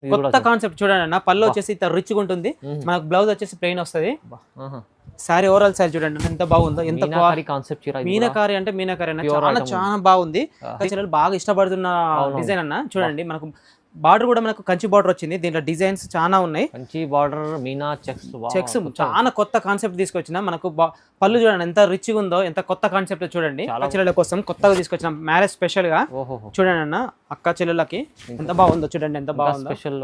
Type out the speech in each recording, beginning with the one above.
కొత్త కాన్సెప్ట్ చూడండి అన్న. పళ్ళు వచ్చేసి ఇంత రిచ్ గా ఉంటుంది. మనకు బ్లౌజ్ వచ్చేసి ప్లెయిన్ వస్తుంది. సారీ ఓవరాల్ సారీ చూడండి ఎంత బాగుందో. ఎంత కాన్సెప్ట్ మీనాకారి అంటే మీనాకారి అన్న చాలా చాలా బాగుంది. బాగా ఇష్టపడుతున్న డిజైన్ అన్న. చూడండి మనకు బార్డర్ కూడా మనకు కంచి బార్డర్ వచ్చింది. దీంట్లో డిజైన్స్ చాలా ఉన్నాయి. కంచి బార్డర్ మీనా చెక్స్ చాలా కొత్త కాన్సెప్ట్ తీసుకొచ్చిన. మనకు పళ్ళు చూడండి ఎంత రిచ్ గా ఉందో, ఎంత కొత్త కాన్సెప్ట్ చూడండి. అక్క చెల్లెల కోసం కొత్తగా తీసుకొచ్చిన మ్యారేజ్ స్పెషల్ గా చూడండి అన్న. అక్క చెల్లెలకి ఎంత బాగుందో చూడండి, ఎంత బాగుందో. స్పెషల్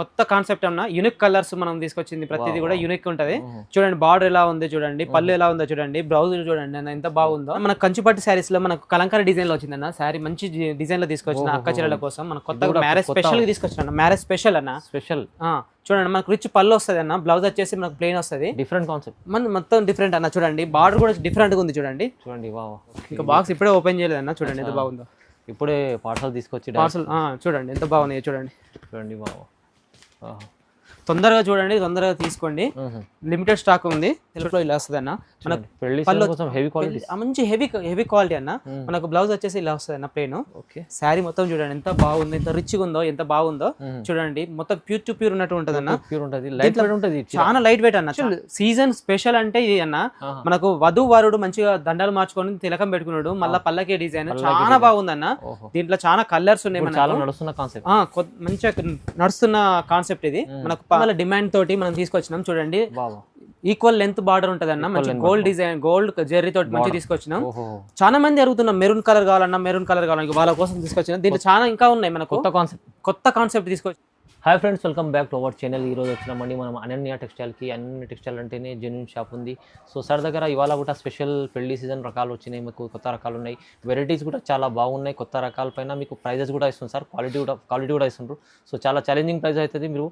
కొత్త కాన్సెప్ట్ అన్న. యూనిక్ కలర్స్ మనం తీసుకొచ్చింది. ప్రతిదీ కూడా యూనిక్ ఉంటది. చూడండి బార్డర్ ఎలా ఉంది చూడండి, పళ్ళు ఎలా ఉందో చూడండి, బ్లౌజ్ చూడండి అన్న ఎంత బాగుందో. మన కంచిపట్టు శారీస్ లో మనకు కలంకారీ డిజైన్ లో వచ్చిందన్న. శారీ మంచి డిజైన్ లో తీసుకొచ్చిన అక్క చెల్లెల కోసం మనం కొత్తగా మ్యారేజ్ స్పెషల్ గా తీసుకొచ్చిన. మ్యారేజ్ స్పెషల్ అన్న. స్పెషల్ చూడండి మనకు రిచ్ పళ్ళు వస్తుంది అన్న. బ్లౌజ్ వచ్చేసి మనకు ప్లెయిన్ వస్తుంది. డిఫరెంట్ కాన్సెప్ట్ మన మొత్తం డిఫరెంట్ అన్న. చూడండి బార్డర్ కూడా డిఫరెంట్ గా ఉంది చూడండి. చూడండి ఇంకా బాక్స్ ఇప్పుడే ఓపెన్ చేయలేదు అన్న. చూడండి ఎంత బాగుందో. ఇప్పుడే పార్సల్ తీసుకొచ్చి పార్సల్ చూడండి ఎంత బాగుంది చూడండి. చూడండి తొందరగా చూడండి, తొందరగా తీసుకోండి. లిమిటెడ్ స్టాక్ ఉంది. తెలుగులో ఇలా వస్తుంది అన్న. మనకు మంచి హెవీ క్వాలిటీ అన్న. మనకు బ్లౌజ్ వచ్చేసి ఇలా వస్తుంది అన్న ప్లేన్. శారీ మొత్తం చూడండి ఎంత బాగుంది, ఎంత రిచ్ గా ఉందో, ఎంత బాగుందో చూడండి. మొత్తం ప్యూర్ టు ప్యూర్ ఉన్నట్టు ఉంటది అన్న. చాలా లైట్ వెయిట్ అన్న. సీజన్ స్పెషల్ అంటే ఇది అన్న. మనకు వధు వరుడు మంచిగా దండాలు మార్చుకొని తిలకం పెట్టుకున్నాడు. మళ్ళీ పల్లకి డిజైన్ చాలా బాగుంది అన్న. దీంట్లో చాలా కలర్స్ ఉన్నాయి. మంచిగా నడుస్తున్న కాన్సెప్ట్ ఇది. మనకు డిమాండ్ తోటి మనం తీసుకొచ్చినాం చూడండి. ఈక్వల్ లెంత్ బార్డర్ ఉంటది అన్న. మంచి గోల్డ్ డిజైన్, గోల్డ్ జెర్రీ తోటి మంచి తీసుకొచ్చినాం. చాలా మంది అడుగుతున్నాం మెరూన్ కలర్ కావాలన్నా, మెరూన్ కలర్ కావాలన్నా, వాళ్ళ కోసం తీసుకొచ్చినాం. దీంట్లో చాలా ఇంకా ఉన్నాయి. మనకు కొత్త కాన్సెప్ట్ తీసుకొచ్చి. Hi friends, welcome back to our channel. ఈరోజు వచ్చినామండి మనం అనన్య టెక్స్టైల్కి. అనన్య టెక్స్టైల్ అంటేనే జెన్యూన్ షాప్ ఉంది. సో సార్ దగ్గర ఇవాళ కూడా స్పెషల్ పెళ్లి సీజన్ రకాలు వచ్చినాయి. మీకు కొత్త రకాలు ఉన్నాయి. వెరైటీస్ కూడా చాలా బాగున్నాయి. కొత్త రకాల పైన మీకు ప్రైజెస్ కూడా ఇస్తుంది సార్. క్వాలిటీ కూడా ఇస్తుంటారు. సో చాలా ఛాలెంజింగ్ ప్రైస్ అవుతుంది. మీరు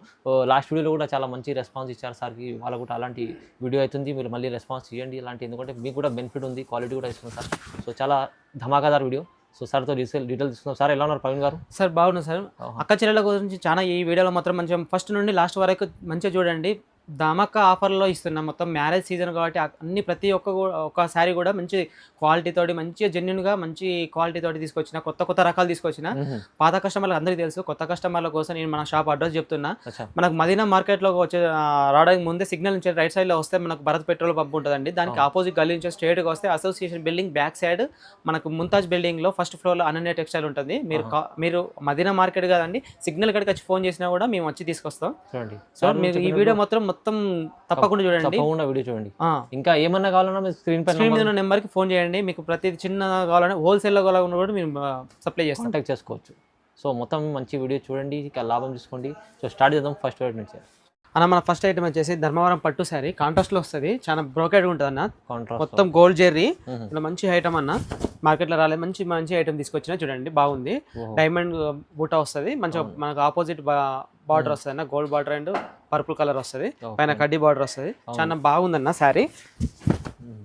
లాస్ట్ వీడియోలో కూడా చాలా మంచి రెస్పాన్స్ ఇచ్చారు సార్కి. ఇవాళ కూడా అలాంటి వీడియో అవుతుంది. మీరు మళ్ళీ రెస్పాన్స్ ఇవ్వండి ఇలాంటి, ఎందుకంటే మీకు కూడా బెనిఫిట్ ఉంది. క్వాలిటీ కూడా ఇస్తుంది సార్. సో చాలా ధమాకాదార్ వీడియో. సో సార్తో డీటెయిల్ తీసుకుందాం. సార్ ఎలా ఉన్నారు ప్రవీణ్ గారు? సార్ బాగున్నారు సార్. అక్క చెల్లెల గురించి చాలా ఈ వీడియోలో మాత్రం మంచిగా ఫస్ట్ నుండి లాస్ట్ వరకు మంచిగా చూడండి. ధమాకా ఆఫర్లో ఇస్తున్నాం. మొత్తం మ్యారేజ్ సీజన్ కాబట్టి అన్ని ప్రతి ఒక్క శారీ కూడా మంచి క్వాలిటీతోటి, మంచిగా జెన్యున్గా మంచి క్వాలిటీతోటి తీసుకొచ్చిన. కొత్త రకాలు తీసుకొచ్చిన. పాత కస్టమర్లకు అందరికీ తెలుసు. కొత్త కస్టమర్ల కోసం నేను మన షాప్ అడ్రస్ చెప్తున్నా. మనకు మదీనా మార్కెట్లో వచ్చే రావడానికి ముందే సిగ్నల్ నుంచి రైట్ సైడ్లో వస్తే మనకు భరత్ పెట్రోల్ పంప్ ఉంటుందండి. దానికి ఆపోజిట్ గల్లీ నుంచి స్ట్రేట్గా వస్తే అసోసియేషన్ బిల్డింగ్ బ్యాక్ సైడ్ మనకు ముంతాజ్ బిల్డింగ్లో ఫస్ట్ ఫ్లోర్లో అనన్య టెక్స్టైల్ ఉంటుంది. మీరు మదీనా మార్కెట్ కదండి, సిగ్నల్ కడికి వచ్చి ఫోన్ చేసినా కూడా మేము వచ్చి తీసుకొస్తాం. సార్ మీరు ఈ వీడియో మొత్తం తప్పకుండా చూడండి. వీడియో చూడండి. ఇంకా ఏమన్నా కావాలన్నా స్క్రీన్ మీద నెంబర్ కి ఫోన్ చేయండి. మీకు ప్రతి చిన్న కావాలన్నా హోల్సేల్ లో కావాలన్నా కూడా మీరు సప్లై చేసి కాంటాక్ట్ చేసుకోవచ్చు. సో మొత్తం మంచి వీడియో చూడండి, లాభం తీసుకోండి. సో స్టార్ట్ చేద్దాం ఫస్ట్ ఐటమ్ నుంచి. అన్న మన ఫస్ట్ ఐటమ్ వచ్చేసి ధర్మవరం పట్టు శారీ. కాంట్రాస్ట్ లో వస్తుంది. చాలా బ్రోకెడ్ ఉంటుంది అన్న. మొత్తం గోల్డ్ జెర్రీ. ఇలా మంచి ఐటమ్ అన్న. మార్కెట్ లో రాలేదు. మంచి ఐటమ్ తీసుకొచ్చిన. చూడండి బాగుంది. డైమండ్ బూటా వస్తుంది. మంచిగా మనకు ఆపోజిట్ బార్డర్ వస్తుంది అన్న. Gold border and purple colour వస్తుంది. పైన కడ్డీ బార్డర్ వస్తుంది. చాలా బాగుందన్న శారీ.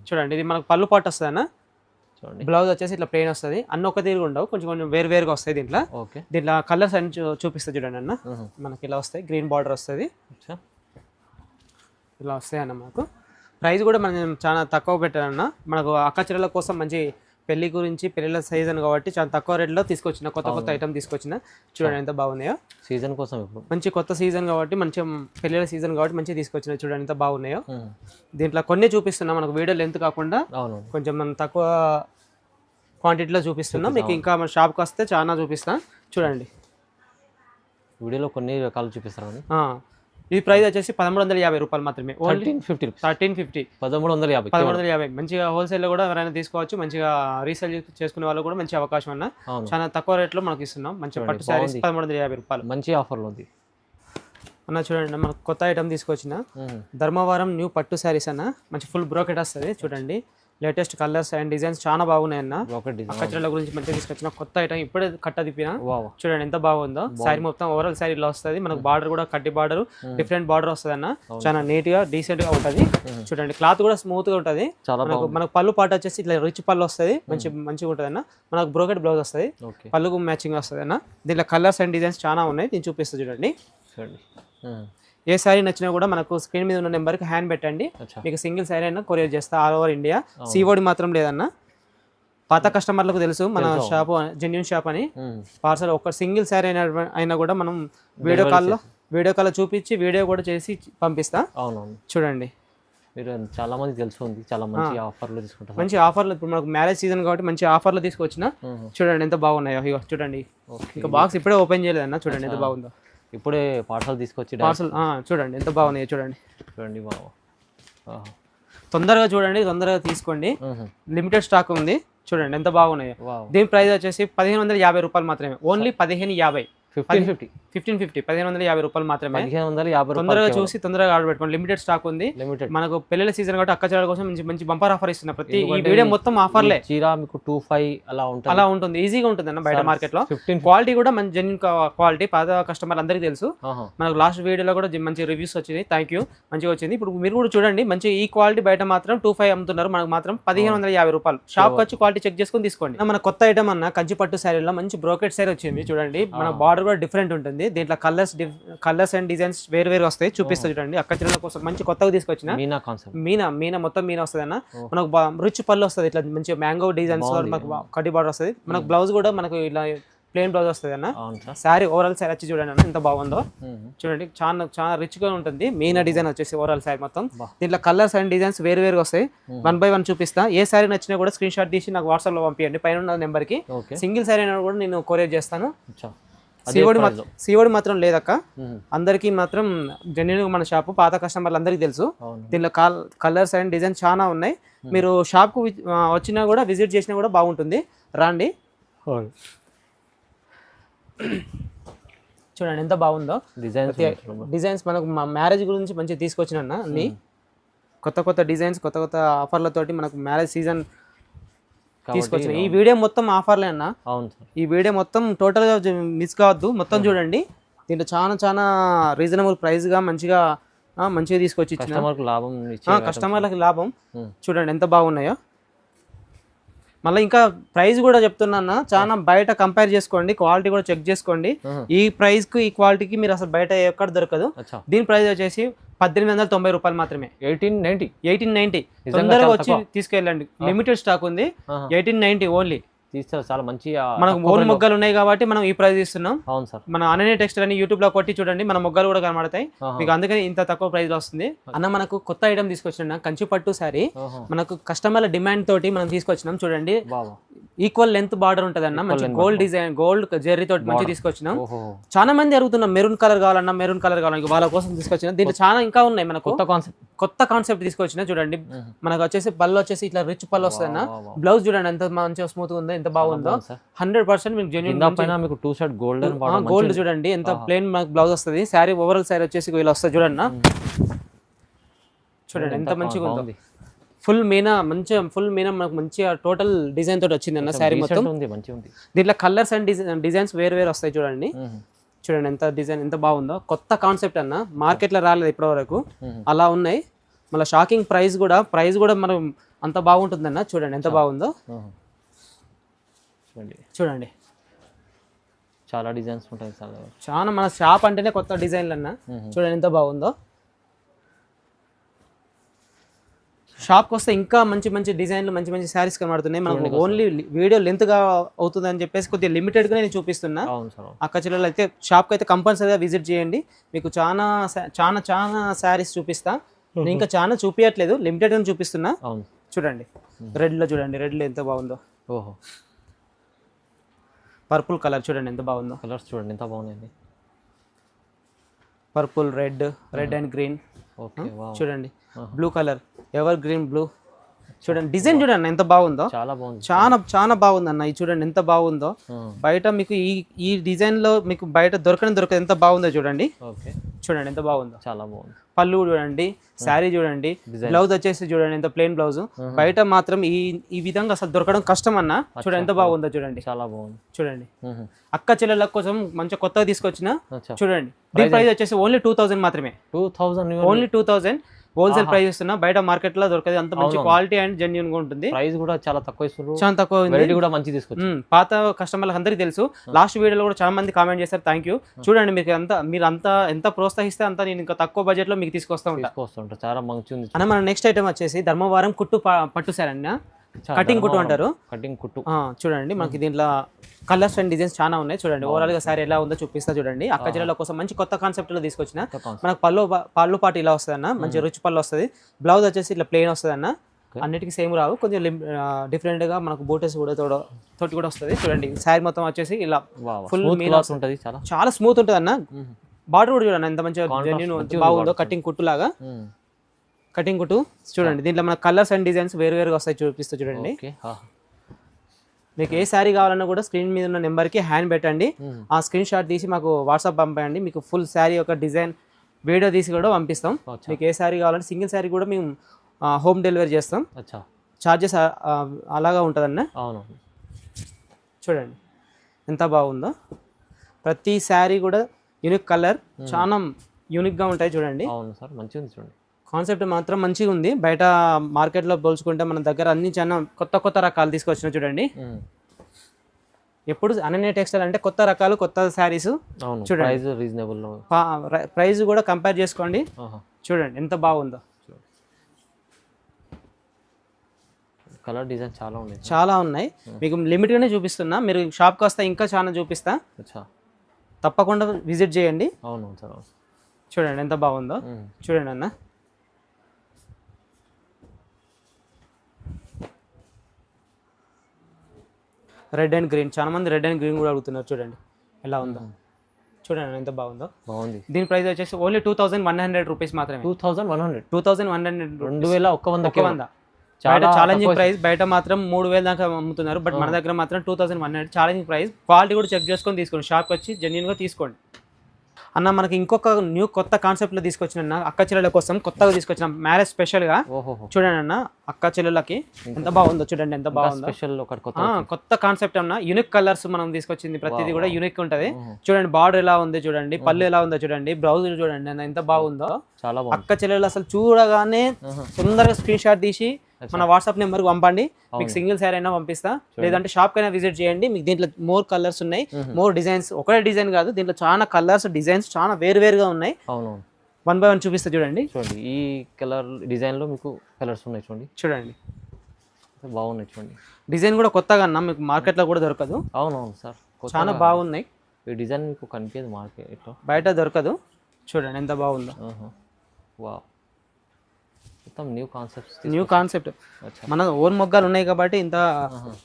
చూడండి ఇది మనకు పళ్ళు పాటు వస్తుంది అన్న. బ్లౌజ్ వచ్చేసి ఇట్లా ప్లెయిన్ వస్తుంది. అన్న ఒక తీరుగా ఉండవు, కొంచెం వేరుగా వస్తాయి. దీంట్లో కలర్స్ అన్ని చూపిస్తుంది చూడండి అన్న. మనకి ఇలా వస్తాయి. గ్రీన్ బార్డర్ వస్తుంది. ఇలా వస్తాయి అన్న. మనకు ప్రైస్ కూడా మనం చాలా తక్కువ పెట్టాలన్న. మనకు అక్క చెల్లెల కోసం మంచి పెళ్లి గురించి, పెళ్లిళ్ళ సీజన్ కాబట్టి చాలా తక్కువ రేట్లో తీసుకొచ్చిన. కొత్త ఐటమ్ తీసుకొచ్చిన. చూడండి ఎంత బాగున్నాయో. సీజన్ కోసం మంచి కొత్త సీజన్ కాబట్టి, మంచి పెళ్లిళ్ళ సీజన్ కాబట్టి మంచిగా తీసుకొచ్చిన. చూడండి ఎంత బాగున్నాయో. దీంట్లో కొన్ని చూపిస్తున్నా. మనకు వీడియో లెంత్ కాకుండా కొంచెం మనం తక్కువ క్వాంటిటీలో చూపిస్తున్నాం. మీకు ఇంకా మన షాప్కి వస్తే చాలా చూపిస్తా. చూడండి వీడియోలో కొన్ని రకాలు చూపిస్తాను. ఈ ప్రైస్ వచ్చేసి 1350 రూపాయలు మాత్రమే. 1350. 1350 మంచిగా హోల్సేల్ లో కూడా ఎవరైనా తీసుకోవచ్చు. మంచిగా రీసేల్ చేసుకునే వాళ్ళు కూడా మంచి అవకాశం అన్న. చాలా తక్కువ రేట్ లో మనకి ఇస్తున్నాం. మంచి పట్టు శారీస్ 1350 రూపాయలు. మంచి ఆఫర్ లో ఉంది అన్న. చూడండి మనకు కొత్త ఐటమ్ తీసుకొచ్చిన. ధర్మవరం న్యూ పట్టు శారీస్ అన్న. మంచి ఫుల్ బ్రోకెట్ వస్తుంది. చూడండి లేటెస్ట్ కలర్స్ అండ్ డిజైన్స్ చాలా బాగున్నాయి అన్న. అక్క చెల్లెల గురించి మంచిగా తీసుకొచ్చిన కొత్త ఐటమ్. ఇప్పుడే కట్ట తిప్పిన. చూడండి ఎంత బాగుందో. శారీ మొత్తం ఓవరాల్ శారీ ఇలా వస్తుంది. మనకు బార్డర్ కూడా కట్టి బార్డర్, డిఫరెంట్ బార్డర్ వస్తుంది అన్న. చాలా నీట్ గా డీసెంట్ గా ఉంటది. చూడండి క్లాత్ కూడా స్మూత్ గా ఉంటది. మనకు పళ్ళు పాట వచ్చేసి ఇట్లా రిచ్ పళ్ళు వస్తుంది. మంచిగా ఉంటది అన్న. మనకు బ్రోకెట్ బ్లౌజ్ వస్తుంది. పళ్ళుకు మ్యాచింగ్ వస్తుంది అన్న. దీంట్లో కలర్స్ అండ్ డిజైన్స్ చాలా ఉన్నాయి. నేను చూపిస్తా చూడండి. ఏ శారీ నచ్చినా కూడా మనకు స్క్రీన్ మీద ఉన్న నెంబర్కి హ్యాండ్ పెట్టండి. మీకు సింగిల్ శారీ అయినా కొరియర్ చేస్తా. All over India. సీఓడి మాత్రం లేదన్న. పాత కస్టమర్లకు తెలుసు మన షాప్ జెన్యూన్ షాప్ అని. పార్సల్ ఒక సింగిల్ శారీ అయినా కూడా మనం వీడియో కాల్లో చూపించి వీడియో కూడా చేసి పంపిస్తా. అవునవును, చూడండి మీరు చాలా మంది తెలుసుంది, చాలా మంచి ఆఫర్లు తీసుకుంటారు. మంచి ఆఫర్లు ఇప్పుడు మనకు మ్యారేజ్ సీజన్ కాబట్టి మంచి ఆఫర్లు తీసుకొచ్చిన. చూడండి ఎంత బాగున్నాయో, ఇగో చూడండి. ఇంకా బాక్స్ ఇప్పుడే ఓపెన్ చేయలేదన్న, చూడండి ఎంత బాగుందో. ఇప్పుడే పార్సల్ తీసుకొచ్చి పార్సల్ చూడండి ఎంత బాగున్నాయో, చూడండి చూడండి బాబు. తొందరగా చూడండి, తొందరగా తీసుకోండి. లిమిటెడ్ స్టాక్ ఉంది, చూడండి ఎంత బాగున్నాయో. దీని ప్రైస్ వచ్చేసి 1550 రూపాయలు మాత్రమే, ఓన్లీ 1550. 1550 రూపాయలు మాత్రమే. 1550 తొందరగా చూసి తొందరగా ఆర్డర్ పెట్టుకోండి. లిమిటెడ్ స్టాక్ ఉంది. మనకు పెళ్లిల సీజన్ కాబట్టి అక్క చెల్లెల కోసం మంచి బంపర్ ఆఫర్ ఇస్తున్నా. ప్రతి ఈ వీడియో మొత్తం ఆఫర్లే. చీర మీకు 25 అలా ఉంటుంది, ఈజీగా ఉంటుంది అన్న. బయట మార్కెట్ లో క్వాలిటీ కూడా మంచి జెన్యూన్ క్వాలిటీ. పాత కస్టమర్ అందరికీ తెలుసు. మనకు లాస్ట్ వీడియోలో కూడా మంచి రివ్యూస్ వచ్చినాయి. థ్యాంక్ యూ, మంచిగా వచ్చింది. ఇప్పుడు మీరు కూడా చూడండి, మంచి ఈ క్వాలిటీ బయట మాత్రం 25 అమ్ముతున్నారు, మనకు మాత్రం 1550 రూపాయలు. షాప్ వచ్చి క్వాలిటీ చెక్ చేసుకొని తీసుకోండి. మన కొత్త ఐటమ్ అన్న కంచి పట్టు శారీలో మంచి బ్రోకెట్ శారీ వచ్చింది. చూడండి మన బార్డర్ కూడా డిఫరెంట్ ఉంటుంది. దీంట్లో కలర్స్ అండ్ డిజైన్స్ వేరు వస్తాయి. చూపిస్తా చూడండి. అక్క చెల్లెల కోసం మంచి కొత్తగా తీసుకొచ్చిన మీనా మొత్తం మీనా వస్తుంది అన్న. మనకు రిచ్ పళ్ళు వస్తుంది, ఇట్లా మంచి మ్యాంగో డిజైన్స్, మనకు కడ్డీ బార్డర్ వస్తుంది. మనకు బ్లౌజ్ కూడా మనకు ఇలా ప్లెయిన్ బ్లౌజ్ వస్తుంది అన్న. శారీ ఓవరాల్ శారీ వచ్చి చూడండి అన్న ఎంత బాగుందో. చూడండి చాలా రిచ్ గా ఉంటుంది. మీనా డిజైన్ వచ్చేసి ఓవరాల్ శారీ మొత్తం. దీంట్లో కలర్స్ అండ్ డిజైన్స్ వేరు వస్తాయి. 1 by 1 చూపిస్తా. ఏ శారీ నచ్చినా కూడా స్క్రీన్ షాట్ తీసి నాకు వాట్సాప్ లో పంపించండి. పైన ఉన్న నెంబర్ కి. సింగిల్ శారీ అయినా కూడా నేను కొరియర్ చేస్తాను. సిఓడి మాత్రం లేదక్క. అందరికి మాత్రం జెన్యూన్ మన షాపు పాత కస్టమర్లు అందరికీ తెలుసు. దీనిలో కలర్స్ అండ్ డిజైన్ చాలా ఉన్నాయి. మీరు షాప్ కు వచ్చినా కూడా విజిట్ చేసినా కూడా బాగుంటుంది. రండి, చూడండి ఎంత బాగుందో. డిజైన్స్ మనకు మ్యారేజ్ గురించి మంచిగా తీసుకొచ్చిన అన్ని కొత్త డిజైన్స్, కొత్త ఆఫర్లతోటి మనకు మ్యారేజ్ సీజన్ తీసుకొచ్చిన. ఈ వీడియో మొత్తం ఆఫర్లే అన్న. ఈ వీడియో మొత్తం టోటల్ గా మిస్ కావద్దు, మొత్తం చూడండి. దీంట్లో చాలా రీజనబుల్ ప్రైస్ గా మంచిగా తీసుకొచ్చి కస్టమర్లకు లాభం. చూడండి ఎంత బాగున్నాయో. మళ్ళీ ఇంకా ప్రైస్ కూడా చెప్తున్నా, చాలా బయట కంపేర్ చేసుకోండి, క్వాలిటీ కూడా చెక్ చేసుకోండి. ఈ ప్రైస్ కు ఈ క్వాలిటీకి మీరు అసలు బయట ఎక్కడ దొరకదు. దీని ప్రైస్ వచ్చేసి 1890 రూపాయలు మాత్రమే. 1890 తొందరగా వచ్చి తీసుకెళ్ళండి. లిమిటెడ్ స్టాక్ ఉంది. 1890 ఓన్లీ. తీస్తారు చాలా మంచి. మనకు ఓన్ మొగ్గలు ఉన్నాయి కాబట్టి మనం ఈ ప్రైస్ ఇస్తున్నాం. అవును సార్. మన అనన్య టెక్స్టైల్ అని యూట్యూబ్ లో కొట్టి చూడండి, మన మొగ్గలు కూడా కనబడతాయి మీకు. అందుకని ఇంత తక్కువ ప్రైస్ లో వస్తుంది అన్న. మనకు కొత్త ఐటమ్ తీసుకొచ్చిన కంచి పట్టు శారీ, మనకు కస్టమర్ల డిమాండ్ తోటి మనం తీసుకొచ్చినాం. చూడండి ఈక్వల్ లెంత్ బార్డర్ ఉంటది అన్న. మంచి గోల్డ్ డిజైన్, గోల్డ్ జెర్రీ తోటి మంచి తీసుకొచ్చినాం. చాలా మంది అడుగుతున్నాం మెరూన్ కలర్ కావాలన్నా, మెరూన్ కలర్ కావాలన్నా, వాళ్ళ కోసం తీసుకొచ్చిన. దీంట్లో చాలా ఇంకా ఉన్నాయి. మనకు కొత్త కాన్సెప్ట్ తీసుకొచ్చిన. చూడండి మనకు వచ్చేసి పళ్ళు వచ్చేసి ఇట్లా రిచ్ పళ్ళు వస్తుంది అన్న. బ్లౌజ్ చూడండి ఎంత మంచిగా స్మూత్ ఉందో, ఎంత బాగుందో. 100% మీకు జెన్యూన్. గోల్డ్ చూడండి ఎంత ప్లెయిన్ మనకు బ్లౌజ్ వస్తుంది. శారీ ఓవరాల్ శారీ వచ్చేసి ఇలా వస్తుంది చూడండి. చూడండి ఎంత మంచిగా ఉందో. ఫుల్ మీనా మనకు మంచిగా టోటల్ డిజైన్ తోటి వచ్చింది అన్న. శారీ మొత్తం దీంట్లో కలర్స్ అండ్ డిజైన్స్ వేరు వస్తాయి. చూడండి ఎంత డిజైన్ ఎంత బాగుందో. కొత్త కాన్సెప్ట్ అన్న, మార్కెట్ లో రాలేదు ఇప్పటి వరకు. అలా ఉన్నాయి. మళ్ళీ షాకింగ్ ప్రైస్ కూడా మనం అంత బాగుంటుందన్న. చూడండి ఎంత బాగుందో. చూడండి చాలా డిజైన్స్ ఉంటాయి. చాలా మన షాప్ అంటేనే కొత్త డిజైన్లు అన్న. చూడండి ఎంత బాగుందో. షాప్కి వస్తే ఇంకా మంచి డిజైన్లు, మంచి శారీస్ కనబడుతున్నాయి. మనకు ఓన్లీ వీడియో లెంత్ గా అవుతుంది అని చెప్పేసి కొద్దిగా లిమిటెడ్ గా నేను చూపిస్తున్నా. అక్క చెల్లెలు అయితే షాప్కి అయితే కంపల్సరీగా విజిట్ చేయండి. మీకు చాలా శారీస్ చూపిస్తా. నేను ఇంకా చాలా చూపించట్లేదు, లిమిటెడ్ గా చూపిస్తున్నా. చూడండి రెడ్ లో ఎంత బాగుందో. ఓహో, పర్పుల్ కలర్ చూడండి ఎంత బాగుందో. కలర్స్ చూడండి ఎంత బాగున్నాయి. Purple, red and green. చూడండి blue colour, ever green blue. చూడండి డిజైన్ చూడండి ఎంత బాగుందో. చాలా బాగుంది, చాలా బాగుంది అన్న. ఇది చూడండి ఎంత బాగుందో. బయట మీకు ఈ డిజైన్ లో మీకు బయట దొరకదు ఎంత బాగుందో. చూడండి ఎంత బాగుందో. చాలా బాగుంది. పళ్ళు చూడండి, శారీ చూడండి, బ్లౌజ్ వచ్చేసి చూడండి ఎంత ప్లెయిన్ బ్లౌజ్. బయట మాత్రం ఈ విధంగా అసలు దొరకడం కష్టం అన్న. చూడండి ఎంత బాగుందో. చూడండి చాలా బాగుంది. చూడండి అక్క చెల్లెల కోసం మంచిగా కొత్తగా తీసుకొచ్చిన. చూడండి దీని ప్రైస్ వచ్చేసి ఓన్లీ 2000 మాత్రమే. ఓన్లీ 2000 హోల్సేల్ ప్రైస్ ఇస్తున్నా. బయట మార్కెట్ లో దొరకదు. అంత మంచి క్వాలిటీ అండ్ జెన్యూన్ గా ఉంటుంది. ప్రైస్ కూడా చాలా తక్కువ ఇస్తున్నారు. చాలా తక్కువ కూడా మంచి తీసుకొచ్చి. పాత కస్టమర్లకు అందరికీ తెలుసు. లాస్ట్ వీడియోలో కూడా చాలా మంది కామెంట్ చేస్తారు. Thank you. చూడండి మీరు ఎంత ప్రోత్సహిస్తే అంత నేను ఇంకా తక్కువ బడ్జెట్ లో మీకు తీసుకొస్తా ఉంటాను. చాలా మంచి ఉంది అన్న. మన నెక్స్ట్ ఐటమ్ వచ్చేసి ధర్మవరం కుట్టు పట్టు శారీ అన్న. కటింగ్ కుట్టు అంటారు. కటింగ్ కుట్టు చూడండి మనకి దీంట్లో కలర్స్ అండ్ డిజైన్స్ చాలా ఉన్నాయి. చూడండి ఓవరాల్ గా సారీ ఎలా ఉందో చూపిస్తా చూడండి. అక్క చెల్లెల కోసం మంచి కొత్త కాన్సెప్ట్ లో తీసుకొచ్చిన. మనకు పళ్ళు పాటు ఇలా వస్తుంది అన్న, మంచి రిచ్ పళ్ళు వస్తుంది. బ్లౌజ్ వచ్చేసి ఇట్లా ప్లెయిన్ వస్తుంది అన్న, అన్నిటికీ సేమ్ రావు, కొంచెం డిఫరెంట్ గా మనకు బూటెస్ కూడా తోటి కూడా వస్తుంది. చూడండి శారీ మొత్తం వచ్చేసి ఇలా ఫుల్ ఉంటుంది, చాలా స్మూత్ ఉంటుంది అన్న. బార్డర్ కూడా చూడండి ఎంత మంచిగా బాగుందో, కటింగ్ కుట్టు లాగా. కటింగ్ కుట్టు చూడండి. దీంట్లో మన కలర్స్ అండ్ డిజైన్స్ వేరువేరుగా వస్తాయి, చూపిస్తూ చూడండి. మీకు ఏ శారీ కావాలన్నా కూడా స్క్రీన్ మీద ఉన్న నెంబర్కి హ్యాండ్ పెట్టండి. ఆ స్క్రీన్ షాట్ తీసి మాకు వాట్సాప్ పంపండి. మీకు ఫుల్ శారీ యొక్క డిజైన్ వీడియో తీసి కూడా పంపిస్తాం. మీకు ఏ శారీ కావాలంటే సింగిల్ శారీ కూడా మేము హోమ్ డెలివరీ చేస్తాం. చార్జెస్ అలాగా ఉంటుందన్న. అవును, చూడండి ఎంత బాగుందో. ప్రతి శారీ కూడా యూనిక్ కలర్, చాలా యూనిక్గా ఉంటాయి చూడండి. అవును సార్, మంచిగా ఉంది చూడండి. కాన్సెప్ట్ మాత్రం మంచిగా ఉంది. బయట మార్కెట్లో పోల్చుకుంటే మన దగ్గర అన్ని చాలా కొత్త కొత్త రకాలు తీసుకొచ్చినా చూడండి. ఎప్పుడు అనన్య టెక్స్టైల్ అంటే కొత్త రకాలు, కొత్త శారీస్. చూడండి రీజనబుల్ ప్రైస్ కూడా కంపేర్ చేసుకోండి. చూడండి ఎంత బాగుందో. కలర్ డిజైన్ చాలా ఉన్నాయి. మీకు లిమిట్గానే చూపిస్తున్నా, మీరు షాప్కి వస్తే ఇంకా చాలా చూపిస్తా. తప్పకుండా విజిట్ చేయండి. అవును సార్. చూడండి ఎంత బాగుందో. చూడండి అన్న, రెడ్ అండ్ గ్రీన్. చాలా మంది రెడ్ అండ్ గ్రీన్ కూడా అడుగుతున్నారు. చూడండి ఎలా ఉందో. చూడండి ఎంత బాగుందో. బాగుంది. దీని ప్రైస్ వచ్చేసి ఓన్లీ 2100 రూపీస్ మాత్రమే. 2100 2100 బయట ఛాలెంజింగ్ ప్రైస్. బయట మాత్రం 3000 దాకా అమ్ముతున్నారు, బట్ మన దగ్గర మాత్రం 2100 ఛాలెంజింగ్ ప్రైస్. క్వాలిటీ కూడా చెక్ చేసుకొని తీసుకోండి, షాప్కి వచ్చి జెన్యూన్గా తీసుకోండి అన్న. మనకి ఇంకొక న్యూ కొత్త కాన్సెప్ట్లో తీసుకొచ్చిన అక్క చెల్లెల కోసం కొత్తగా తీసుకొచ్చిన మ్యారేజ్ స్పెషల్గా. చూడండి అన్న, అక్క చెల్లెలకి ఎంత బాగుందో. చూడండి ఎంత బాగుందో. కొత్త కాన్సెప్ట్ అన్న, యూనిక్ కలర్స్ మనం తీసుకొచ్చింది. ప్రతిదీ కూడా యూనిక్ ఉంటుంది. చూడండి బార్డర్ ఎలా ఉంది చూడండి, పళ్ళు ఎలా ఉందో చూడండి, బ్లౌజ్ చూడండి అన్న ఎంత బాగుందో. అక్క చెల్లెలు అసలు చూడగానే తొందరగా స్క్రీన్ షాట్ తీసి మన వాట్సాప్ నెంబర్కి పంపండి. మీకు సింగిల్ శారీ అయినా పంపిస్తా, లేదంటే షాప్ కైనా విజిట్ చేయండి. మీకు దీంట్లో మోర్ కలర్స్ ఉన్నాయి, మోర్ డిజైన్స్. ఒకటే డిజైన్ కాదు, దీంట్లో చాలా కలర్స్, డిజైన్స్ చాలా వేరువేరుగా ఉన్నాయి. అవును, 1 by 1 చూపిస్తా చూడండి. చూడండి ఈ కలర్ డిజైన్ లో మీకు కలర్స్ ఉన్నాయి చూడండి. చూడండి బాగున్నాయి చూడండి. డిజైన్ కూడా కొత్తగా అన్న, మీకు మార్కెట్లో కూడా దొరకదు. అవునవును సార్, చాలా బాగున్నాయి. ఈ డిజైన్ మీకు కనిపించదు మార్కెట్లో, బయట దొరకదు. చూడండి ఎంత బాగుందో. వావ్, మొత్తం న్యూ కాన్సెప్ట్. మన ఓన్ మొగ్గాలు ఉన్నాయి కాబట్టి ఇంత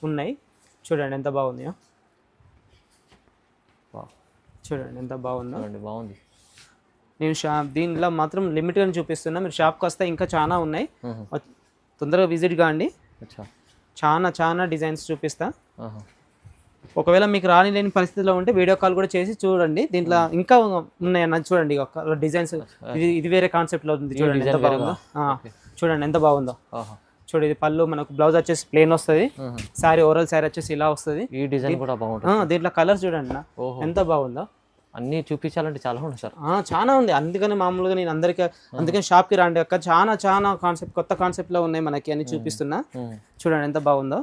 ఉన్నాయి. చూడండి ఎంత బాగుంది. చూడండి ఎంత బాగుందో. బాగుంది. నేను దీనిలో మాత్రం లిమిట్గా చూపిస్తున్నా, మీరు షాప్కి వస్తే ఇంకా చాలా ఉన్నాయి. తొందరగా విజిట్ కాండి. చాలా డిజైన్స్ చూపిస్తా. ఒకవేళ మీకు లేని పరిస్థితిలో ఉంటే వీడియో కాల్ కూడా చేసి చూడండి. దీంట్లో ఇంకా ఉన్నాయి అన్న. చూడండి డిజైన్స్, ఇది వేరే కాన్సెప్ట్ లో ఉంది. చూడండి ఎంత బాగుందో. చూడండి ఎంత బాగుందో. చూడండి ఇది పళ్ళు, మనకు బ్లౌజ్ వచ్చేసి ప్లేన్ వస్తుంది. శారీ ఓవరాల్ శారీ వచ్చేసి ఇలా వస్తుంది. ఈ డిజైన్ కూడా బాగుంటుంది. దీంట్లో కలర్స్ చూడండి అన్న ఎంత బాగుందో. అన్ని చూపించాలంటే చాలా ఉంది సార్, చాలా ఉంది. అందుకని మామూలుగా నేను అందుకని షాప్కి రండి అక్క. చాలా కాన్సెప్ట్, కొత్త కాన్సెప్ట్ లో ఉన్నాయి మనకి అని చూపిస్తున్నా. చూడండి ఎంత బాగుందో.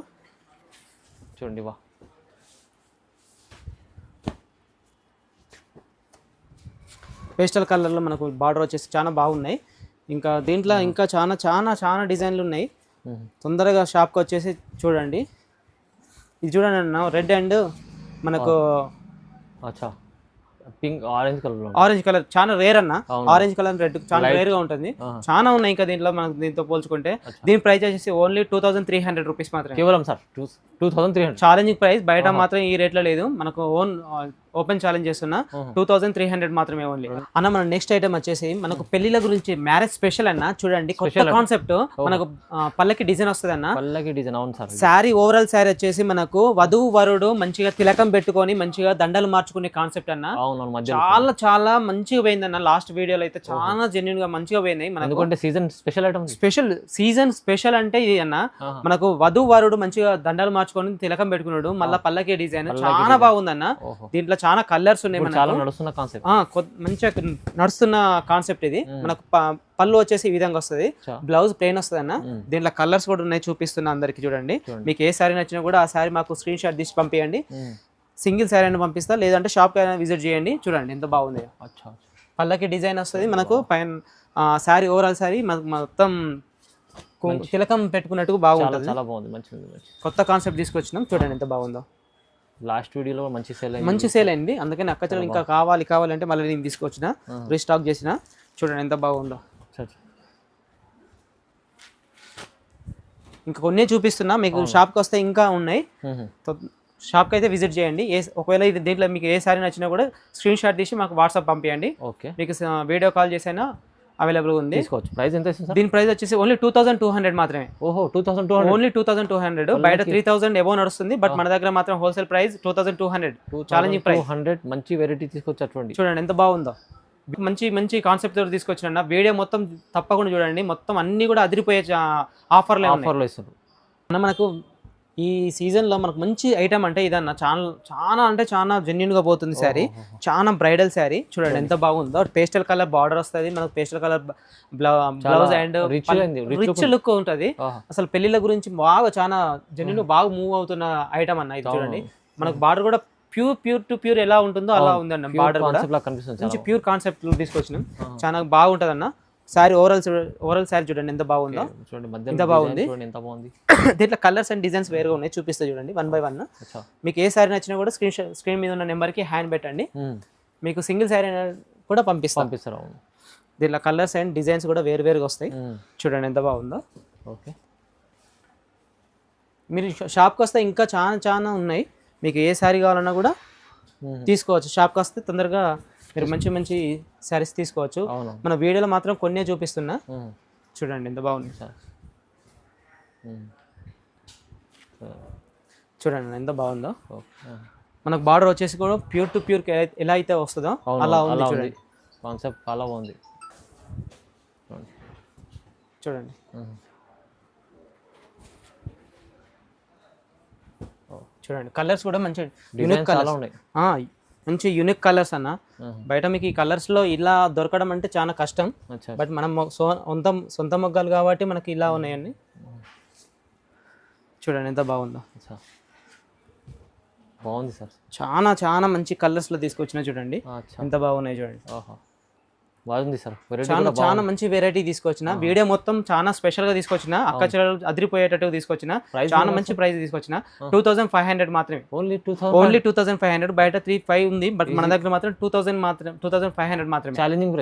చూడండి వా, పేస్టల్ కలర్లో మనకు బార్డర్ వచ్చేసి చాలా బాగున్నాయి. ఇంకా దీంట్లో ఇంకా చాలా డిజైన్లు ఉన్నాయి. తొందరగా షాప్కి వచ్చేసి చూడండి. ఇది చూడండి అన్న, రెడ్ అండ్ మనకు పింక్, ఆరెంజ్ కలర్ చాలా రేర్ అన్న. ఆరెంజ్ కలర్ రెడ్ చాలా రేర్ గా ఉంటుంది. చాలా ఉన్నాయి ఇంకా దీంట్లో మనకు. దీంతో పోల్చుకుంటే దీని ప్రైస్ వచ్చేసి ఓన్లీ 2300 రూపీస్ మాత్రమే. కేవలం సార్ 2300 ఛాలెంజింగ్ ప్రైస్. బయట మాత్రం ఈ రేట్లో లేదు, మనకు ఓపెన్ ఛాలెంజ్ చేస్తున్నా. 2300 మాత్రమే ఓన్లీ అన్న. మన నెక్స్ట్ ఐటమ్ వచ్చేసి మనకు పెళ్లిల గురించి మ్యారేజ్ స్పెషల్ అన్న. చూడండి కొత్త కాన్సెప్ట్. మనకు పల్లకి డిజైన్ వస్తుంది అన్న. పల్లకి డిజైన్. అవును సార్. శారీ ఓవరాల్ శారీ వచ్చేసి మనకు వధువు వరుడు మంచిగా తిలకం పెట్టుకొని మంచిగా దండలు మార్చుకునే కాన్సెప్ట్ అన్న. చాలా మంచిగా పోయింది అన్న. లాస్ట్ వీడియోలో అయితే చాలా జెన్యూన్ గా మంచిగా పోయినాయి. మనకు season special item, season special అంటే ఇది అన్న. మనకు వధువు వరుడు మంచిగా దండలు మార్చుకొని తిలకం పెట్టుకున్నాడు. మళ్ళీ పల్లకి డిజైన్ చాలా బాగుందన్న. దీంట్లో చాలా కలర్స్ ఉన్నాయి. మంచిగా నడుస్తున్న కాన్సెప్ట్ ఇది. మనకు పళ్ళు వచ్చేసి ఈ విధంగా వస్తుంది, బ్లౌజ్ ప్లెయిన్ వస్తుంది అన్న. దీంట్లో కలర్స్ కూడా ఉన్నాయి, చూపిస్తున్నా అందరికి. చూడండి మీకు ఏ శారీ నచ్చినా కూడా ఆ శారీ మాకు స్క్రీన్ షాట్ తీసి పంపించండి. సింగిల్ శారీ అయినా పంపిస్తా, లేదంటే షాప్కి అయినా విజిట్ చేయండి. చూడండి ఎంత బాగుంది. పళ్ళకి డిజైన్ వస్తుంది మనకు. పైన శారీ ఓవరాల్ శారీ మొత్తం తిలకం పెట్టుకున్నట్టు బాగుంటుంది. చాలా బాగుంది, మంచిది. కొత్త కాన్సెప్ట్ తీసుకొచ్చినాం, చూడండి ఎంత బాగుందో. లాస్ట్ వీడియోలో మంచి సేల్ అయింది, అందుకని అక్క చెల్లెలు ఇంకా కావాలంటే మళ్ళీ నేను తీసుకొచ్చిన, రీస్టాక్ చేసిన. చూడండి ఎంత బాగుందో. ఇంకా కొన్ని చూపిస్తున్నా మీకు, షాప్కి వస్తే ఇంకా ఉన్నాయి. షాప్కి అయితే విజిట్ చేయండి. ఒకవేళ ఇది దీంట్లో మీకు ఏ సారీ నచ్చినా కూడా స్క్రీన్ షాట్ తీసి మాకు వాట్సాప్ పంపించండి. ఓకే, మీకు వీడియో కాల్ చేసైనా అవైలబుల్ ఉంది. తీసుకోవచ్చు. ప్రైస్ ఎంత ఇస్తుంది? దీని ప్రైస్ వచ్చేసి ఓన్లీ 2200 మాత్రమే. ఓహో, 2200, ఓన్లీ 2200. బయట 3000 ఎబో నడుస్తుంది, బట్ మన దగ్గర మాత్రం హోల్సేల్ ప్రైస్ 2200. Challenging price. 200 మంచి వెరైటీ తీసుకొచ్చి చూడండి ఎంత బాగుందో. మంచి కాన్సెప్ట్ తో తీసుకొచ్చిన వీడియో మొత్తం తప్పకుండా చూడండి. మొత్తం అన్ని కూడా అదిరిపోయే ఆఫర్లు ఇస్తారు. మనకు ఈ సీజన్లో మనకు మంచి ఐటమ్ అంటే ఇదన్న, చాలా జెన్యున్ గా పోతుంది శారీ. చాలా బ్రైడల్ శారీ. చూడండి ఎంత బాగుందో. పేస్టల్ కలర్ బార్డర్ వస్తుంది మనకు, pastel colour blouse and rich look ఉంటుంది. అసలు పెళ్లిళ్ళ గురించి బాగా చాలా జెన్యున్ బాగా మూవ్ అవుతున్న ఐటమ్ అన్న ఇది. చూడండి మనకు బార్డర్ కూడా ప్యూర్ ఎలా ఉంటుందో అలా ఉందన్న. బార్డర్ కూడా మంచి ప్యూర్ కాన్సెప్ట్ తీసుకొచ్చినాం, చాలా బాగుంటది అన్న. శారీ ఓవరాల్ శారీ చూడండి ఎంత బాగుందో. ఎంత బాగుంది. దీంట్లో కలర్స్ అండ్ డిజైన్స్ వేరుగా ఉన్నాయి, చూపిస్తా చూడండి 1 by 1. మీకు ఏ శారీ నచ్చినా కూడా స్క్రీన్ మీద ఉన్న నెంబర్కి హ్యాండ్ పెట్టండి, మీకు సింగిల్ శారీ కూడా పంపిస్తారు. దీంట్లో కలర్స్ అండ్ డిజైన్స్ కూడా వేరుగా వస్తాయి. చూడండి ఎంత బాగుందో. ఓకే, మీరు షాప్కి వస్తే ఇంకా చాలా ఉన్నాయి. మీకు ఏ శారీ కావాలన్నా కూడా తీసుకోవచ్చు. షాప్కి వస్తే తొందరగా మీరు మంచి శారీస్ తీసుకోవచ్చు. మన వీడియోలో మాత్రం కొన్నే చూపిస్తున్నా. చూడండి ఎంత బాగుంది. చూడండి ఎంత బాగుందో. మనకు బార్డర్ వచ్చేసి కూడా ప్యూర్ టు ప్యూర్ ఎలా అయితే వస్తుందో అలా ఉంది. చూడండి కాన్సెప్ట్ చాలా బాగుంది. చూడండి చూడండి కలర్స్ కూడా మంచి యూనిక్ కలర్స్ ఉన్నాయి. మంచి యూనిక్ కలర్స్ అన్న. బయట మీకు ఈ కలర్స్ లో ఇలా దొరకడం అంటే చాలా కష్టం, బట్ మనం సొంత మొగ్గలు కాబట్టి మనకి ఇలా ఉన్నాయండి. చూడండి ఎంత బాగుందో. బాగుంది సార్, చాలా మంచి కలర్స్ లో తీసుకొచ్చిన. చూడండి ఎంత బాగున్నాయి. చూడండి బాగుంది సార్, చాలా మంచి వెరైటీ తీసుకొచ్చిన. వీడియో మొత్తం చాలా స్పెషల్ గా తీసుకొచ్చిన, అక్క చెల్లెలు అదిరిపోయేటట్టు తీసుకొచ్చిన. చాలా మంచి ప్రైస్ తీసుకొచ్చిన. 2500 మాత్రమే. ఓన్లీ 2500. బయట 3500 ఉంది, బట్ మన దగ్గర మాత్రం 2500 మాత్రమే. Challenging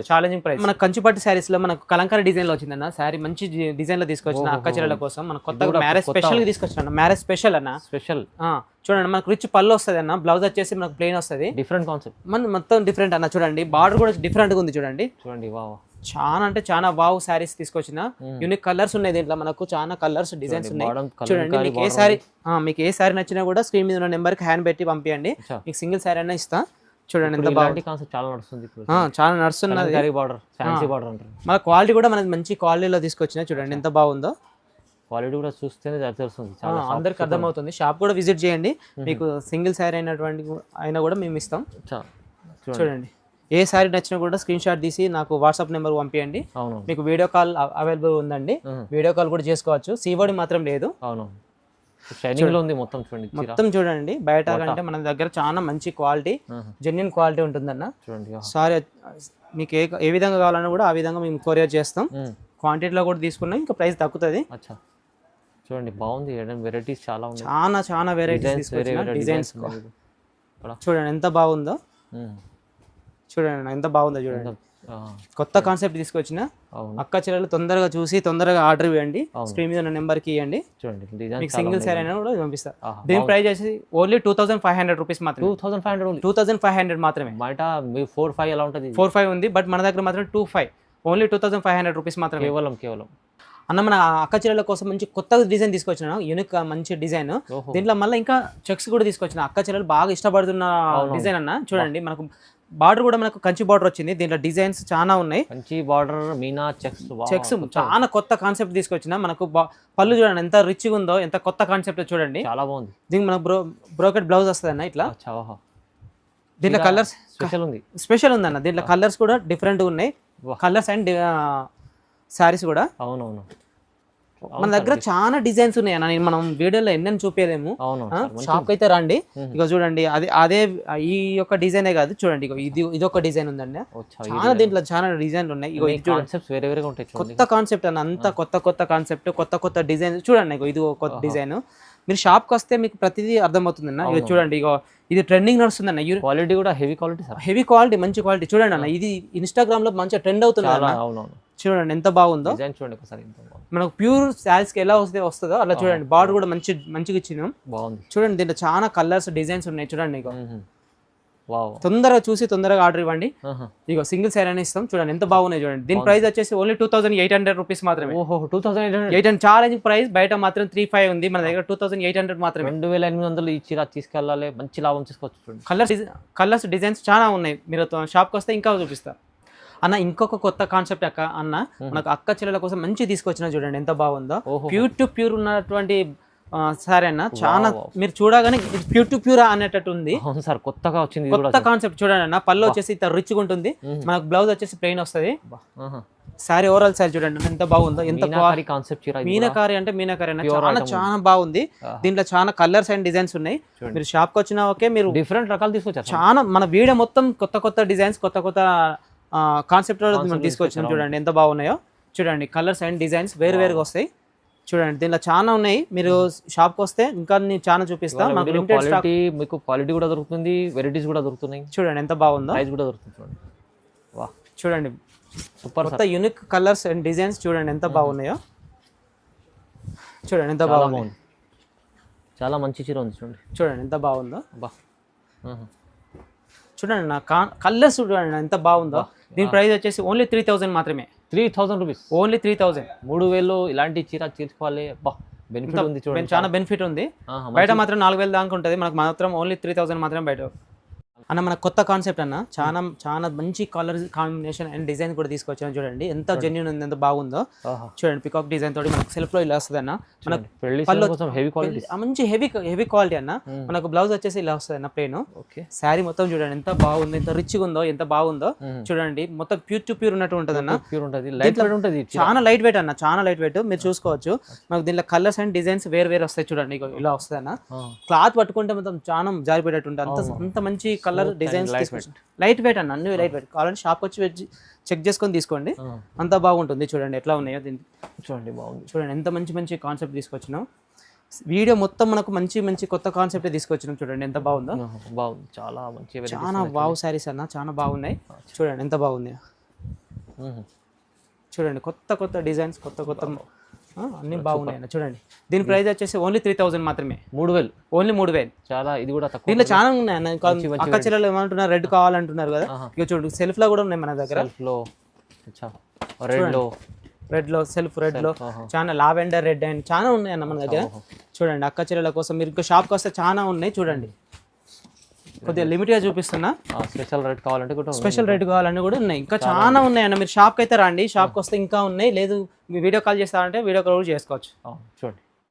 price. మన కంచిపట్టు శారీస్ లో మనకు కలంకారీ డిజైన్ లో వచ్చిందన్న శారీ. మంచి డిజైన్ లో తీసుకొచ్చిన అక్క చెల్లెల కోసం. మన కొత్తగా మ్యారేజ్ స్పెషల్ గా తీసుకొచ్చిన. మ్యారేజ్ స్పెషల్ అన్న. స్పెషల్. చూడండి మనకు రిచ్ పళ్ళు వస్తుంది అన్న. బ్లౌజ్ వచ్చేసి మనకు ప్లెయిన్ వస్తుంది. డిఫరెంట్ కాన్సెప్ట్, మొత్తం డిఫరెంట్ అన్న. చూడండి బార్డర్ కూడా డిఫరెంట్ గా ఉంది. చూడండి చాలా వావ్ శారీస్ తీసుకొచ్చిన. యూనిక్ కలర్స్ ఉన్నాయి దీంట్లో. మనకు చాలా కలర్స్ డిజైన్స్ ఉన్నాయి. చూడండి మీకు ఏ సారీ నచ్చినా కూడా స్క్రీన్ మీద ఉన్న నెంబర్ కి హ్యాండ్ పెట్టి పంపించండి, మీకు సింగిల్ సారీ అయినా ఇస్తా. చూడండి ఎంత బాగుంది. చాలా నడుస్తున్నది. మన క్వాలిటీ కూడా మనకి మంచి క్వాలిటీలో తీసుకొచ్చిన. చూడండి ఎంత బాగుందో. క్వాలిటీ కూడా చూస్తేనే తెలుస్తుంది, అందరికి అర్థమవుతుంది. షాప్ కూడా విజిట్ చేయండి, మీకు సింగిల్ శారీ అయినా కూడా మేము ఇస్తాం. చూడండి ఏ శారీ నచ్చినా కూడా స్క్రీన్ షాట్ తీసి నాకు వాట్సాప్ నెంబర్ పంపించండి. మీకు వీడియో కాల్ అవైలబుల్ ఉందండి, వీడియో కాల్ కూడా చేసుకోవచ్చు. సీఓడి మాత్రం లేదు. మొత్తం చూడండి. బయట అంటే మన దగ్గర చాలా మంచి క్వాలిటీ, జెన్యున్ క్వాలిటీ ఉంటుందన్న. సారీ మీకు ఏ విధంగా కావాలన్నా కూడా ఆ విధంగా మేము కొరియర్ చేస్తాం. క్వాంటిటీలో కూడా తీసుకున్నాం, ఇంకా ప్రైస్ తగ్గుతుంది. చూడండి బాగుంది. వెరైటీస్ చాలా వెరైటీస్ డిజైన్స్. చూడండి ఎంత బాగుందో. చూడండి ఎంత బాగుందో. చూడండి కొత్త కాన్సెప్ట్ తీసుకొచ్చిన. అక్క చెల్లెలు తొందరగా చూసి తొందరగా ఆర్డర్ ఇవ్వండి, స్క్రీన్ మీద ఉన్న నెంబర్ కి ఇవ్వండి. మీకు సింగిల్ శారీ అయినా కూడా పంపిస్తా. దీని ప్రైస్ వచ్చి ఓన్లీ 2500 రూపీస్ మాత్రమే. 2500 మాత్రమే. బయట 4-5 ఎలా ఉంటుంది? 4-5 ఉంది, బట్ మన దగ్గర మాత్రం 2-5. ఓన్లీ 2500 రూపీస్ మాత్రమే. కేవలం అన్న మన అక్క చెల్లెల కోసం మంచి కొత్త డిజైన్ తీసుకొచ్చిన. యూనిక్ మంచి డిజైన్. దీంట్లో మళ్ళీ ఇంకా చెక్స్ కూడా తీసుకొచ్చిన. అక్క చెల్లెలు బాగా ఇష్టపడుతున్న డిజైన్ అన్న. చూడండి మనకు బార్డర్ కూడా మనకు కంచి బార్డర్ వచ్చింది. దీంట్లో డిజైన్స్ చాలా ఉన్నాయి. కంచి బార్డర్, మీనా చెక్స్ చాలా కొత్త కాన్సెప్ట్ తీసుకొచ్చిన. మనకు పళ్ళు చూడండి ఎంత రిచ్ గా ఉందో, ఎంత కొత్త కాన్సెప్ట్. చూడండి చాలా బాగుంది. దీనికి మనకు బ్రోకెట్ బ్లౌజ్ వస్తుంది అన్న. ఇట్లా దీంట్లో కలర్స్ స్పెషల్ ఉంది అన్న. దీంట్లో కలర్స్ కూడా డిఫరెంట్ ఉన్నాయి. కలర్స్ అండ్ శారీస్ కూడా. అవునవును. మన దగ్గర చాలా డిజైన్స్ ఉన్నాయి అన్న, మనం వీడియోలో ఎన్నెన్ని చూపించలేము. అవును షాప్ అయితే రండి, ఇక చూడండి అదే ఈ యొక్క డిజైనే కాదు, చూడండి ఇగో ఇది ఒక డిజైన్ ఉందండి, చాలా దీంట్లో చాలా డిజైన్లు ఉన్నాయి. ఇగో ఇది కాన్సెప్ట్స్ వేరే వేరేగా ఉంటాయి, కొత్త కాన్సెప్ట్ అన్న, అంతా కొత్త కాన్సెప్ట్, కొత్త డిజైన్. చూడండి ఇగో ఇది కొత్త డిజైన్. మీరు షాప్కి వస్తే మీకు ప్రతిదీ అర్థమవుతుంది అన్న. ఇక చూడండి ఇగో ఇది ట్రెండింగ్ నడుస్తుంది అన్న, క్వాలిటీ కూడా heavy quality sir, heavy quality, మంచి క్వాలిటీ. చూడండి అన్న, ఇది ఇన్స్టాగ్రామ్ లో మంచిగా ట్రెండ్ అవుతుంది అన్న. అవునవును, చూడండి ఎంత బాగుందో డిజైన్ చూడండి ఒకసారి, మనకు ప్యూర్ శారీస్ కి ఎలా వస్తుందో అలా చూడండి. బార్డర్ కూడా మంచిగా ఇచ్చినాం, బాగుంది. చూడండి దీంట్లో చాలా కలర్స్ డిజైన్స్ ఉన్నాయి. చూడండి ఇగో వావ్, తొందరగా చూసి తొందరగా ఆర్డర్ ఇవ్వండి. ఇగో సింగిల్ శారీ అని ఇస్తాం, చూడండి ఎంత బాగున్నాయి. చూడండి దీని ప్రైస్ వచ్చేసి ఓన్లీ 2800 రూపీస్ మాత్రమే. ఓహో 2800, ఛాలెంజ్ ప్రైస్. బయట మాత్రం 3500 ఉంది, మన దగ్గర 2800 మాత్రమే. 2800 ఇచ్చి తీసుకెళ్ళాలి, మంచి లాభం తీసుకోవచ్చు. చూడండి కలర్స్ డిజైన్స్ చాలా ఉన్నాయి, మీరు షాప్కి వస్తే ఇంకా చూపిస్తా అన్న. ఇంకొక కొత్త కాన్సెప్ట్ అన్న, మనకు అక్క చెల్లెల కోసం మంచి తీసుకొచ్చిన, చూడండి ఎంత బాగుందో. ప్యూర్ టు ప్యూర్ ఉన్నటువంటి సరే అన్న, చాలా మీరు చూడగానే ప్యూర్ టు ప్యూర్ అనేటట్టు ఉంది. అవును సార్, కొత్తగా వచ్చింది కొత్త కాన్సెప్ట్. చూడండి అన్న, పళ్ళు వచ్చేసి ఇంత రిచ్గా ఉంటుంది, మనకు బ్లౌజ్ వచ్చేసి ప్లెయిన్ వస్తుంది. సారీ ఓవరాల్ సారీ చూడండి ఎంత బాగుందో, ఎంత కాన్సెప్ట్. మీనాకారి అంటే మీనాకారి అన్న, చాలా బాగుంది. దీంట్లో చాలా కలర్స్ అండ్ డిజైన్స్ ఉన్నాయి. మీరు షాప్ కి వచ్చినా ఓకే, మీరు డిఫరెంట్ రకాలు తీసుకొచ్చారు. చాలా మన వీడియో మొత్తం కొత్త డిజైన్స్, కొత్త కాన్సెప్ట్ మనం తీసుకొచ్చాం. చూడండి ఎంత బాగున్నాయో, చూడండి కలర్స్ అండ్ డిజైన్స్ వేరుగా వస్తాయి. చూడండి దీనిలో చాలా ఉన్నాయి, మీరు షాప్కి వస్తే ఇంకా నేను చాలా చూపిస్తా. మీకు క్వాలిటీ కూడా దొరుకుతుంది, వెరైటీస్ కూడా దొరుకుతున్నాయి. చూడండి ఎంత బాగుందో, ప్రైస్ కూడా దొరుకుతుంది. చూడండి వా, చూడండి సూపర్, కొత్త యూనిక్ కలర్స్ అండ్ డిజైన్స్. చూడండి ఎంత బాగున్నాయో, చూడండి ఎంత బాగుంది. చాలా మంచి చీర ఉంది, చూడండి ఎంత బాగుందో. బా, చూడండి నా కలర్స్ చూడండి ఎంత బాగుందో. దీని ప్రైస్ వచ్చేసి ఓన్లీ 3000 మాత్రమే. 3000 రూపీస్, ఓన్లీ 3000. 3000 ఇలాంటి చీర తీసుకోవాలి. బెనిఫిట్ ఉంది, చూడండి చాలా బెనిఫిట్ ఉంది. బయట మాత్రం 4000 దాకా ఉంటుంది, మనకు మాత్రం ఓన్లీ 3000 మాత్రం బయట అన్న. మన కొత్త కాన్సెప్ట్ అన్న, చాలా మంచి కలర్ కాంబినేషన్ అండ్ డిజైన్ కూడా తీసుకొచ్చాను. చూడండి ఎంత జెన్యూన్ ఉంది, ఎంత బాగుందో. చూడండి పికాక్ డిజైన్ తోటి మనకు సెల్ఫ్ లో ఇలా వస్తుంది అన్న. మనకు మంచి హెవీ క్వాలిటీ అన్న. మనకు బ్లౌజ్ వచ్చేసి ఇలా వస్తుంది అన్న, ప్లెయిన్. శారీ మొత్తం చూడండి ఎంత బాగుంది, ఎంత రిచ్గా ఉందో, ఎంత బాగుందో. చూడండి మొత్తం ప్యూర్ టు ప్యూర్ ఉన్నట్టు ఉంటుంది అన్న. చాలా లైట్ వెయిట్ అన్న, చాలా లైట్ వెయిట్. మీరు చూసుకోవచ్చు, మనకు దీంట్లో కలర్స్ అండ్ డిజైన్స్ వేరు వస్తాయి. చూడండి ఇలా వస్తుంది అన్న. క్లాత్ పట్టుకుంటే మొత్తం చాలా జారిపోయేటట్టు ఉంటుంది, అంత మంచి కలర్ డిజైన్స్. లైట్ వెయిట్ అన్న, అన్ని లైట్ వెయిట్. కావాలంటే షాప్ వచ్చి చెక్ చేసుకొని తీసుకోండి, అంత బాగుంటుంది. చూడండి ఎట్లా ఉన్నాయో దీన్ని చూడండి, బాగుంది. చూడండి ఎంత మంచి కాన్సెప్ట్ తీసుకొచ్చినాం. వీడియో మొత్తం మనకు మంచి కొత్త కాన్సెప్ట్ తీసుకొచ్చినాం. చూడండి ఎంత బాగుందో, బాగుంది. చాలా మంచి, చాలా వావ్ శారీస్ అన్న, చాలా బాగున్నాయి. చూడండి ఎంత బాగుంది. చూడండి కొత్త డిజైన్స్, కొత్త అన్ని బాగున్నాయి అన్న. చూడండి దీని ప్రైస్ వచ్చేసి ఓన్లీ 3000 మాత్రమే. 3000, ఓన్లీ 3000. చాలా, ఇది కూడా తక్కువ. దీంట్లో చాలా ఉన్నాయి అన్న. అక్క చెల్లెలు ఏమంటున్నారు, రెడ్ కావాలంటున్నారు కదా. ఇక చూడండి సెల్ఫ్ లో కూడా ఉన్నాయి మన దగ్గర. రెడ్ లో సెల్ఫ్ రెడ్ లో చాలా లావెండర్ రెడ్ అండ్ చాలా ఉన్నాయి అన్న మన దగ్గర. చూడండి అక్క చెల్లెల కోసం మీరు ఇంకా షాప్కి వస్తే చాలా ఉన్నాయి. చూడండి కొద్దిగా లిమిట్ గా చూపిస్తున్నా. స్పెషల్ రేట్ కావాలంటే కూడా ఉన్నాయి, ఇంకా చాలా ఉన్నాయి అన్న. మీరు షాప్కి అయితే రండి, షాప్కి వస్తే ఇంకా ఉన్నాయి. లేదు మీ వీడియో కాల్ చేస్తారంటే వీడియో కాల్ కూడా చేసుకోవచ్చు. చూడండి